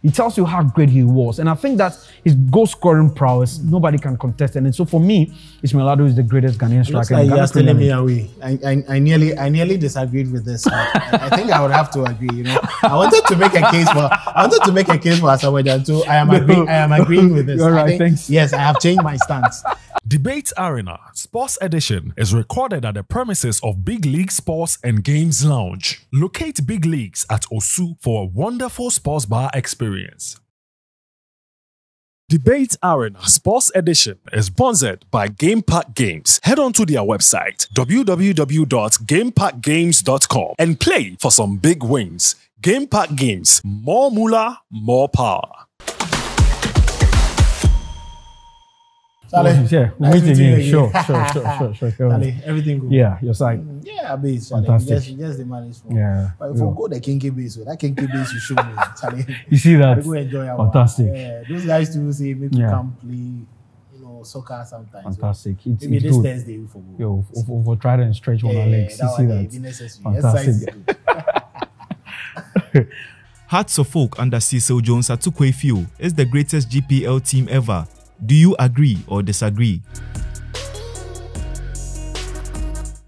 It tells you how great he was. And I think that his goal-scoring prowess, nobody can contest. And so for me, Ishmael Addo is the greatest Ghanaian striker. Like you're stealing me away. I nearly disagreed with this. I think I would have to agree. You know, I wanted to make a case for Ansah Atuquayefio. I am agreeing with this. All right, thanks. Yes, I have changed my stance. Debate Arena Sports Edition is recorded at the premises of Big League Sports and Games Lounge. Locate Big Leagues at Owusu for a wonderful sports bar experience. Debate Arena Sports Edition is sponsored by Game Pack Games. Head on to their website www.gamepackgames.com and play for some big wins. Game Pack Games, more moolah, more power. Charlie, yeah, we'll meet again. Sure. Charlie, everything good. Yeah, your side. Yeah, base. Fantastic. Just the man is for. Yeah. But if we go the kinky base, that kinky base you show me, Charlie. You see that? Go enjoy our. Fantastic. Yeah, those guys too say maybe come play, soccer sometimes. Fantastic. So maybe this Thursday we for go. We'll try and stretch on our legs. You see that? Fantastic. Hearts of Oak under Cecil Jones Atuquayefio is the greatest GPL team ever. Do you agree or disagree?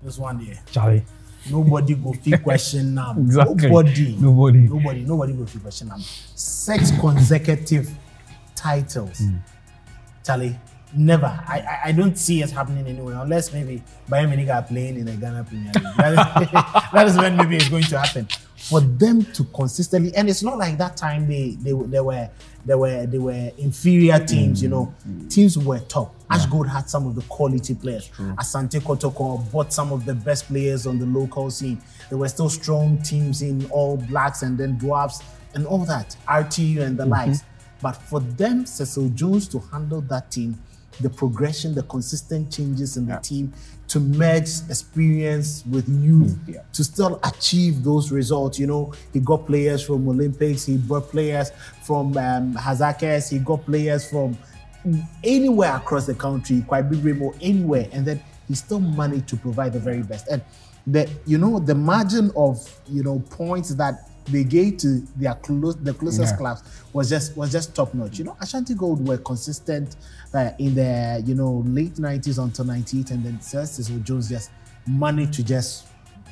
This one here. Charlie. Nobody go feel question now. Exactly. Nobody go feel question now. 6 consecutive titles. Charlie, never. I don't see it happening anywhere unless maybe Bayern Munich are playing in the Ghana Premier League. That is when maybe it's going to happen. For them to consistently, and it's not like that time they were inferior teams, Teams were top. Ashgold had some of the quality players. Asante Kotoko bought some of the best players on the local scene. There were still strong teams in All Blacks and then Dwarfs and all that, RTU and the likes. But for them, Cecil Jones to handle that team, the progression, the consistent changes in the team, to merge experience with youth, to still achieve those results. He got players from Olympics, he brought players from Hazakes, he got players from anywhere across the country, quite big remote, anywhere, and then he still managed to provide the very best. And the margin of points that they gave to the closest clubs was just top notch. Ashanti Gold were consistent in the late 90s until 98, and then Cecil Jones just managed to just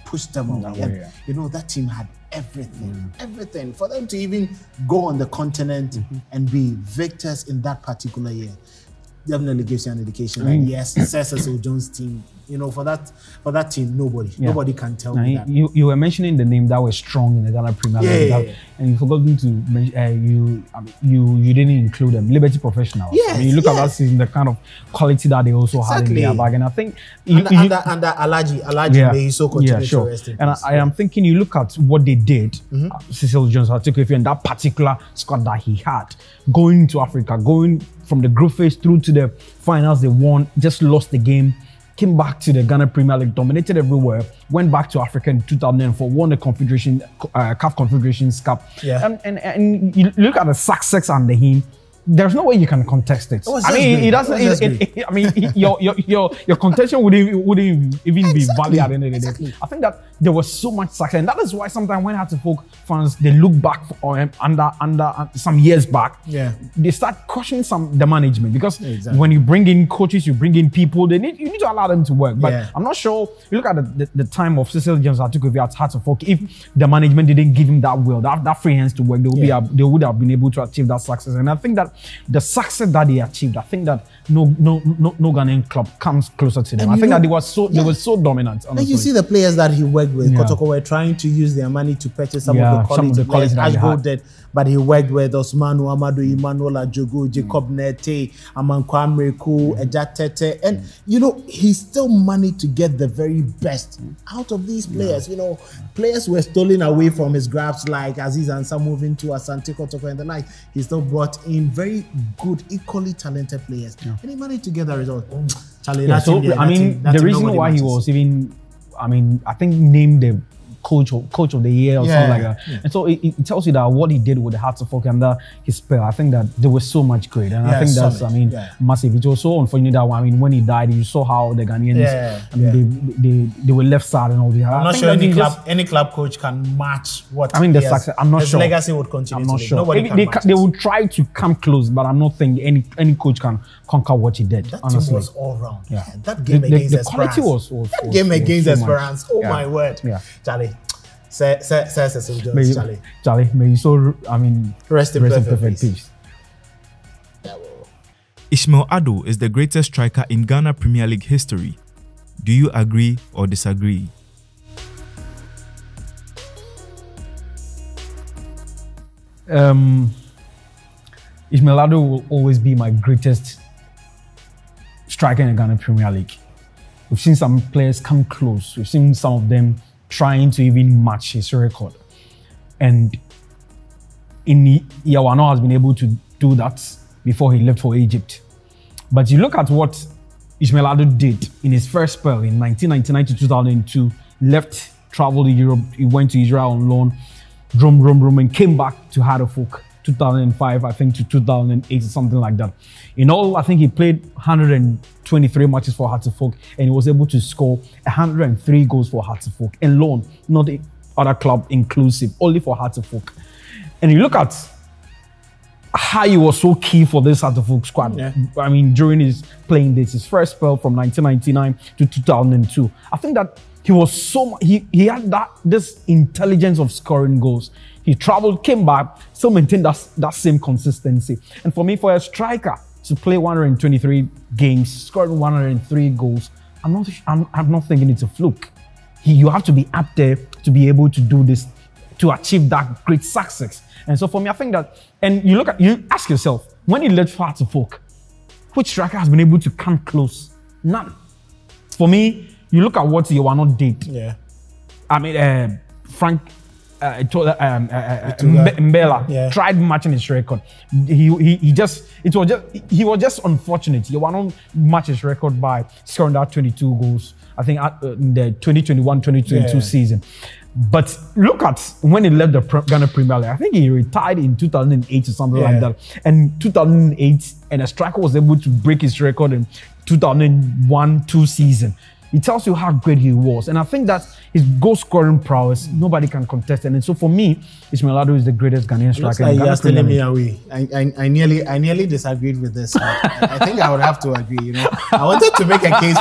push them away. And, that team had everything for them to even go on the continent and be victors in that particular year. Definitely gives you an indication. And yes, Cecil Jones team. For that team, nobody can tell me that. You were mentioning the name that was strong in the Ghana Premier League, and you forgot to mention. You didn't include them. Liberty Professionals. You look at that season, the kind of quality that they also had in their bag, and I think under Alaji, may he so continue to rest in peace. And I am thinking, you look at what they did, Cecil Jones Atuquayefio, and that particular squad that he had going to Africa, going from the group phase through to the finals, they won, just lost the game. Came back to the Ghana Premier League, dominated everywhere, went back to Africa in 2004, won the CAF Confederations Cup. And you look at the success under him, there's no way you can contest it. It doesn't. Your contention wouldn't even be valid at the end of the day. I think that there was so much success, and that is why sometimes when Hearts of Oak fans they look back under some years back, they start questioning the management, because when you bring in coaches, you bring in people, you need to allow them to work. But I'm not sure. You look at the time of Cecil Jones Atuquayefio at Hearts of Oak, if the management didn't give him that will, that free hands to work, they would have been able to achieve that success. And I think that the success that they achieved, I think that no Ghanaian club comes closer to them. And I think that they were so dominant. And you see the players that he worked with. Kotoko were trying to use their money to purchase some of the quality players. Ashgold did, but he worked with Osmanu Amadu, Emmanuel Ajogo, Jacob Nete, Amankwame Mreku, Ejatete, and he still managed to get the very best out of these players. Players were stolen away from his grasp, like Aziz Ansah moving to Asante Kotoko and the like. He still brought in very good, equally talented players, and he managed to get the result. Charlie, the reason why he was even, I think, named the coach of the year or something like that. And so it tells you that what he did with the Hearts of Oak under his spell, I think that they were so much great, and I think that's massive. It was so unfortunate that when he died, you saw how the Ghanaians, they were left sad and all that. I'm not sure any club coach can match what the success. I'm not sure. His legacy would continue. I'm not sure. Nobody they would try to come close, but I'm not thinking any coach can conquer what he did. That honestly, team was all round. That game against the quality was game against Esperance. Oh my word, Charlie. Cecil Jones, Charlie, may you so rest in perfect peace. Ishmael Addo is the greatest striker in Ghana Premier League history. Do you agree or disagree? Ishmael Addo will always be my greatest striker in the Ghana Premier League. We've seen some players come close. We've seen some of them trying to even match his record. And Yawano has been able to do that before he left for Egypt. But you look at what Ishmael Addo did in his first spell in 1999 to 2002, left, traveled to Europe, he went to Israel on loan, and came back to Hearts of Oak 2005, I think, to 2008 or something like that. In all, I think he played 123 matches for Hearts of Oak, and he was able to score 103 goals for Hearts of Oak alone, not the other club inclusive, only for Hearts of Oak. And you look at how he was so key for this Hearts of Oak squad. During his playing days, his first spell from 1999 to 2002. I think that he was he had this intelligence of scoring goals. He traveled, came back, still maintained that same consistency. And for me, for a striker to play 123 games, scoring 103 goals, I'm not thinking it's a fluke. You have to be up there to be able to do this, to achieve that great success. And so for me, I think that, and you ask yourself, when he left Hearts of Oak, which striker has been able to come close? None. For me, you look at what Yawano did. Frank Mbela tried matching his record. He was just unfortunate. Yawano matched his record by scoring that 22 goals, I think, in the 2021-2022 season. But look at when he left the Ghana Premier League. I think he retired in 2008 or something like that. And 2008, and a striker was able to break his record in 2001-2 season. It tells you how great he was. And I think that his goal scoring prowess, nobody can contest it. And so for me, Ishmael Addo is the greatest Ghanaian striker in Ghana Premier League. I nearly disagreed with this. I think I would have to agree. I wanted to make a case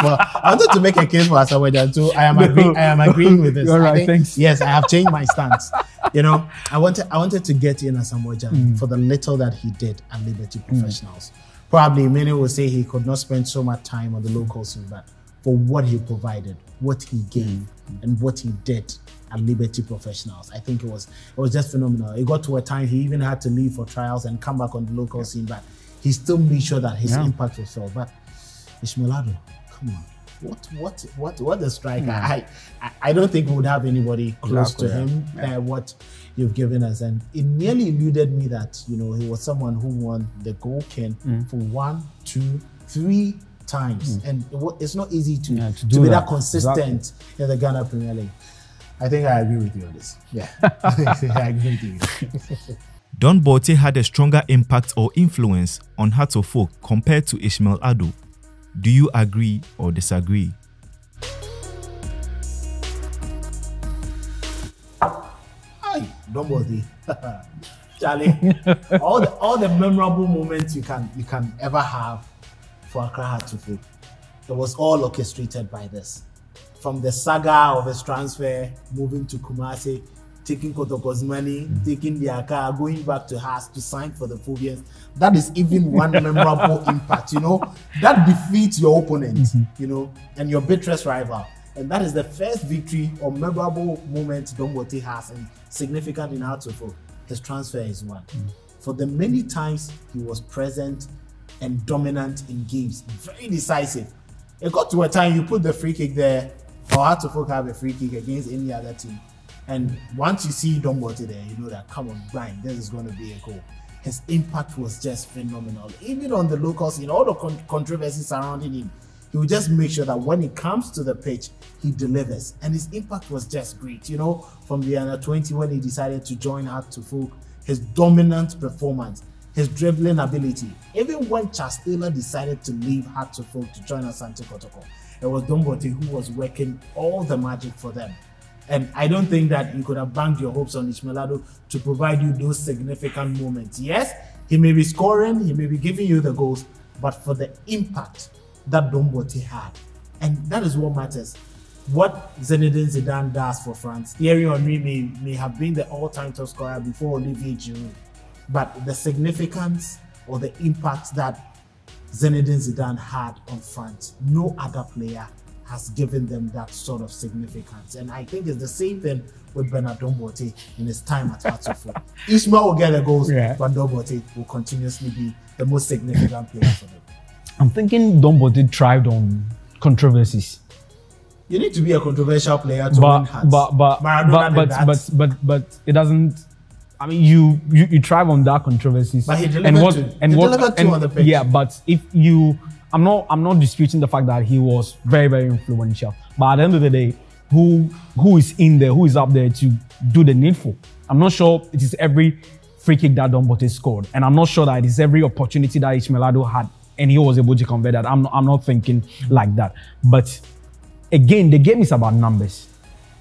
for Asamoah too. I am agreeing with this. All right, thanks. Yes, I have changed my stance. I wanted to get in Asamoah for the little that he did at Liberty Professionals. Probably many will say he could not spend so much time on the local scene, but for what he provided, what he gave, and what he did at Liberty Professionals, I think it was just phenomenal. It got to a time he even had to leave for trials and come back on the local scene, but he still made sure that his impact was felt. But Ishmael Addo, come on, what a striker! I don't think we would have anybody close to him. What you've given us, and it nearly eluded me that he was someone who won the Gold King for 1, 2, 3 times, and it's not easy to be that consistent in the Ghana Premier League. I think I agree with you on this. I agree with you. Don Bortey had a stronger impact or influence on Hearts of Oak compared to Ishmael Addo. Do you agree or disagree? Hi, Don Bortey. Charlie, all the memorable moments you can ever have for Accra Hearts of Oak, it was all orchestrated by this. From the saga of his transfer, moving to Kumasi, taking Kotoko's money, taking the car, going back to Hearts to sign for the Phobians. That is even one memorable impact, that defeats your opponent, and your bitterest rival. And that is the first victory or memorable moment Don Bortey has, and significant in Hearts of Oak. His transfer is one. For the many times he was present and dominant in games, very decisive. It got to a time you put the free kick there, or Hearts of Oak have a free kick against any other team. And once you see Don Bortey there, you know that, come on, Brian, this is going to be a goal. His impact was just phenomenal. Even on the local scene, all the controversy surrounding him, He will just make sure that when it comes to the pitch, he delivers. And his impact was just great. You know, from the under 20 when he decided to join Hearts of Oak, his dominant performance, his dribbling ability. Even when Charles Taylor decided to leave Hearts of Oak to join Asante Kotoko, it was Don Bortey who was working all the magic for them. And I don't think that you could have banked your hopes on Ishmael Addo to provide you those significant moments. Yes, he may be scoring, he may be giving you the goals, but for the impact that Don Bortey had. And that is what matters. What Zinedine Zidane does for France, Thierry Henry may have been the all-time top scorer before Olivier Giroud, but the significance or the impact that Zinedine Zidane had on France, no other player has given them that sort of significance. And I think it's the same thing with Bernard Don Bortey in his time at Hearts of Oak. Ishmael will get the goals, but Don Bortey will continuously be the most significant player for them. I'm thinking Don Bortey thrived on controversies. You need to be a controversial player to win Hearts. But it doesn't. I mean, you thrive on that controversies. But he delivered two on the pitch. Yeah, but if you, I'm not disputing the fact that he was very, very influential. But at the end of the day, who is in there, who is up there to do the needful? I'm not sure it is every free kick that Don Bortey scored, and I'm not sure that it is every opportunity that Ishmael Addo had and he was able to convert that. I'm not thinking like that. But again, the game is about numbers.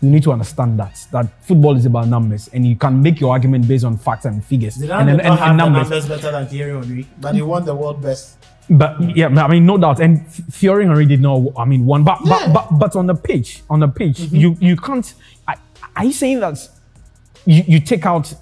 You need to understand that football is about numbers, and you can make your argument based on facts and figures and numbers better than Thierry Henry, but he won the world best. But yeah, I mean, no doubt. And Thierry Henry did not. I mean, won. But on the pitch, you can't. Are you saying that you take out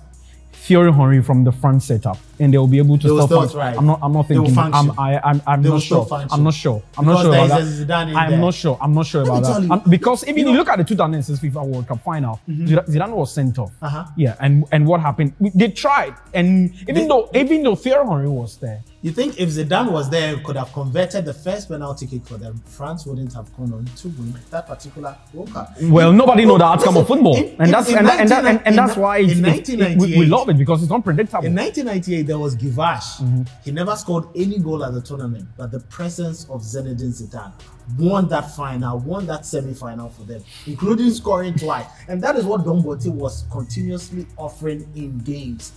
Thierry Henry from the front setup and they will be able to still function? Right. I'm not thinking. I'm not sure. I'm not sure about that. I'm not sure about that. Because even you look at the 2006 FIFA World Cup final, Zidane was sent off. Yeah, and what happened? They tried, and even though Thierry Henry was there. You think if Zidane was there, could have converted the first penalty kick for them, France wouldn't have gone on to win that particular World Cup. Well, nobody knows the outcome of football, and that's why we love it, because it's unpredictable. In 1998, there was Givash. He never scored any goal at the tournament, but the presence of Zinedine Zidane won that final, won that semi-final for them, including scoring twice. And that is what Don Bortey was continuously offering in games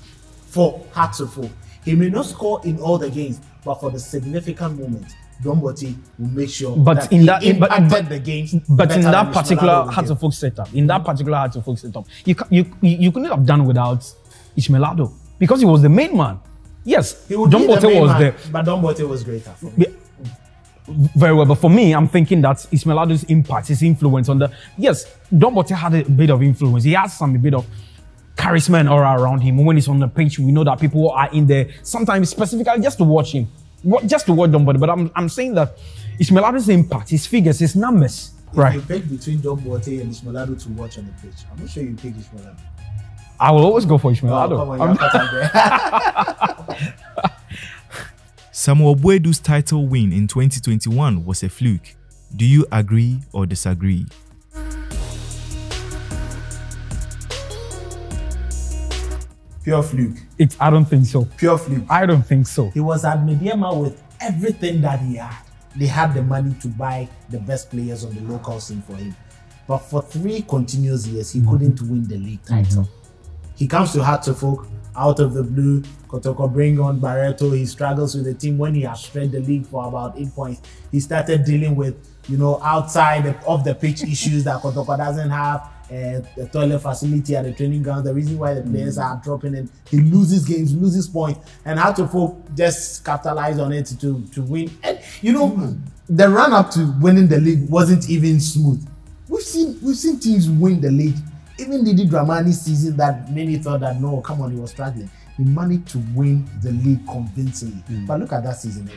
for Hearts of Oak. He may not score in all the games, but for the significant moments, Don Bortey will make sure that he impacted the games. But in that particular Hearts of Oak setup, you couldn't have done without Ishmael Addo, because he was the main man. Yes, Don Bortey was there, but Don Bortey was greater. Very well, but for me, I'm thinking that Ishmael Addo's impact, his influence on the Don Bortey had a bit of influence. He has a bit of charisma and aura around him. When he's on the pitch, we know that people are in there sometimes specifically just to watch him, just to watch Don Bortey. But I'm saying that Ishmael Addo's impact, his figures, his numbers. Right. If you pick between Don Bortey and Ishmael Addo to watch on the pitch, I'm not sure you pick Ishmael Addo. I will always go for Ishmael Addo. Samuel Boadu's title win in 2021 was a fluke. Do you agree or disagree? Pure fluke. I don't think so. Pure fluke. I don't think so. He was at Mediama with everything that he had. They had the money to buy the best players on the local scene for him. But for 3 continuous years, he couldn't win the league title. He comes to Hearts of Oak out of the blue. Kotoko bring on Barreto. He struggles with the team when he has led the league for about 8 points. He started dealing with, outside of the pitch issues that Kotoko doesn't have. The toilet facility at the training ground, the reason why the players are dropping in. He loses games, loses points, and Hearts of Oak just capitalize on it to win. And the run up to winning the league wasn't even smooth. We've seen teams win the league. Even Didi Dramani's season that many thought that no, come on, he was struggling. He managed to win the league convincingly. But look at that season.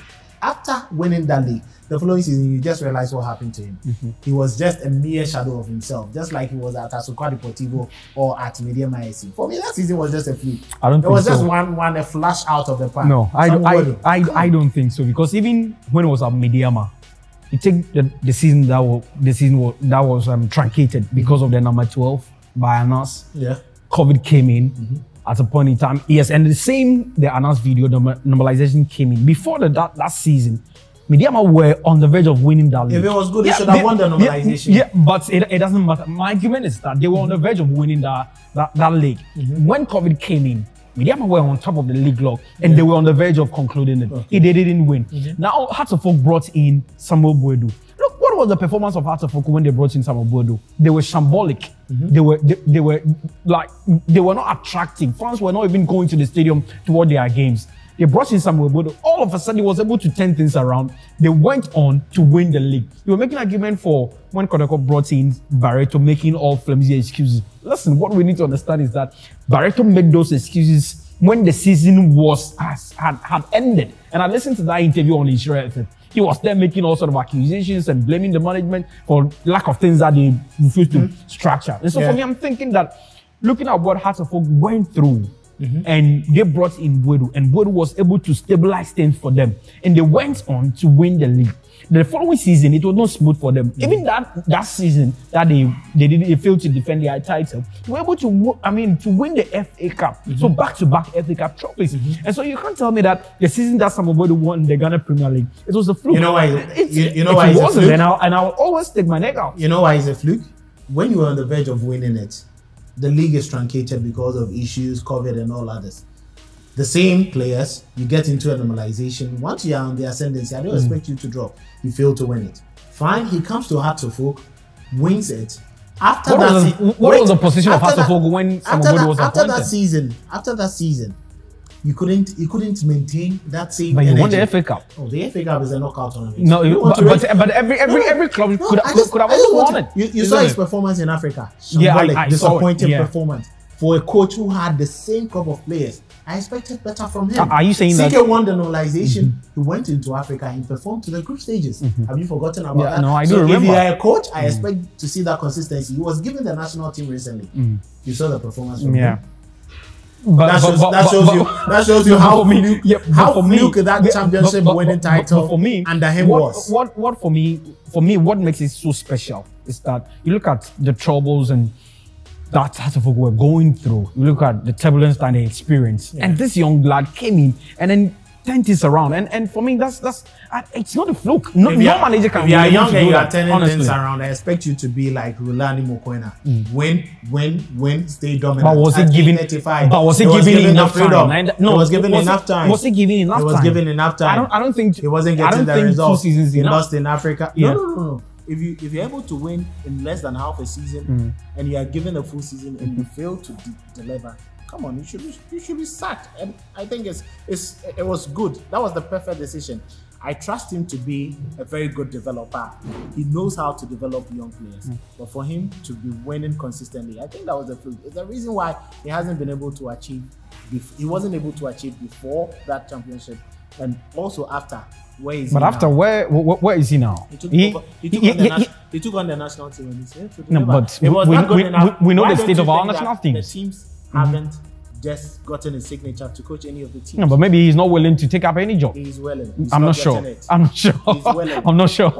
After winning that league, the following season, you just realize what happened to him. He was just a mere shadow of himself, just like he was at Asukwa Deportivo or at Mediama SC. For me, that season was just a fluke. I don't think so. It was just a flash out of the park. No, I don't think so, because even when it was at Mediama, you take the season that was truncated because of the number 12 by Anas. Yeah, COVID came in. At a point in time, yes, and the Anas video, the normalization came in. Before that season, Midiama were on the verge of winning that league. If it was good, they should have won the normalization. Yeah, but it doesn't matter. My argument is that they were on the verge of winning that league. When COVID came in, Midiama were on top of the league log, and they were on the verge of concluding it. They didn't win. Now, Hearts of Oak brought in Samuel Boadu. Look, what was the performance of Hearts of Oak when they brought in Samuel Boadu? They were shambolic. They were not attractive. Fans were not even going to the stadium to watch their games. They brought in Samuel Boadu. All of a sudden, he was able to turn things around. They went on to win the league. You were making an argument for when Kodako brought in Barreto, making all flimsy excuses. Listen, what we need to understand is that Barreto made those excuses when the season had ended. And I listened to that interview on Ishmael Addo. He was there making all sort of accusations and blaming the management for lack of things that they refused to structure. And so for me, I'm thinking that looking at what Hearts of Oak went through, and they brought in Boadu, and Boadu was able to stabilize things for them. And they went on to win the league. The following season, it was not smooth for them. Even that season that they failed to defend their title, they were able to win the FA Cup. So back-to-back FA Cup trophies. And so you can't tell me that the season that Samuel Boadu won the Ghana Premier League, it was a fluke. You know why? It wasn't, and I'll always take my neck out. You know why it's a fluke? When you were on the verge of winning it, the league is truncated because of issues, COVID and all others. The same players, you get into a normalization. Once you are on the ascendancy, I don't expect you to drop. You fail to win it. Fine, he comes to Hearts of Oak, wins it. What was the position of Hearts of Oak when somebody was appointed? After that season, you couldn't maintain that same But you energy. won the FA Cup. Oh, the FA Cup is a knockout tournament. No, but every club could have also won it. You saw his performance in Africa. Yeah, I disappointing saw it, performance. For a coach who had the same crop of players, I expected better from him. Are you saying that? CK won the normalization. He went into Africa and performed to the group stages. Have you forgotten about that? No, I do remember. If you are a coach, I expect to see that consistency. He was given the national team recently. You saw the performance from him. That shows you how fluke that championship winning title for me, under him was. What for me, what makes it so special is that you look at the troubles and that Hearts of Oak were going through. You look at the turbulence that they experienced, and this young lad came in and then turned this around. And for me, that's it's not a fluke. No manager can. If you are young and you are turning things around, I expect you to be like Rulani Mokoena. Win, stay dominant. But was it given? But was it given enough time? No, it was given enough time. Was it given enough time? It was given enough time. I don't think he wasn't getting the results. 2 seasons he lost in Africa. Yeah. No. If you're able to win in less than half a season and you are given a full season and you fail to deliver, come on, you should be sacked. And I think it was good. That was the perfect decision. I trust him to be a very good developer. He knows how to develop young players. But for him to be winning consistently, I think that was the fluke. It's the reason why he hasn't been able to achieve. He wasn't able to achieve before that championship, and also after. Where is he now? Where is he now? He took on the national team. No, but we know the state of our national team. The teams haven't just gotten a signature to coach any of the teams. No, but maybe he's not willing to take up any job. He's willing. I'm not sure. I'm not sure. He's willing. I'm not sure.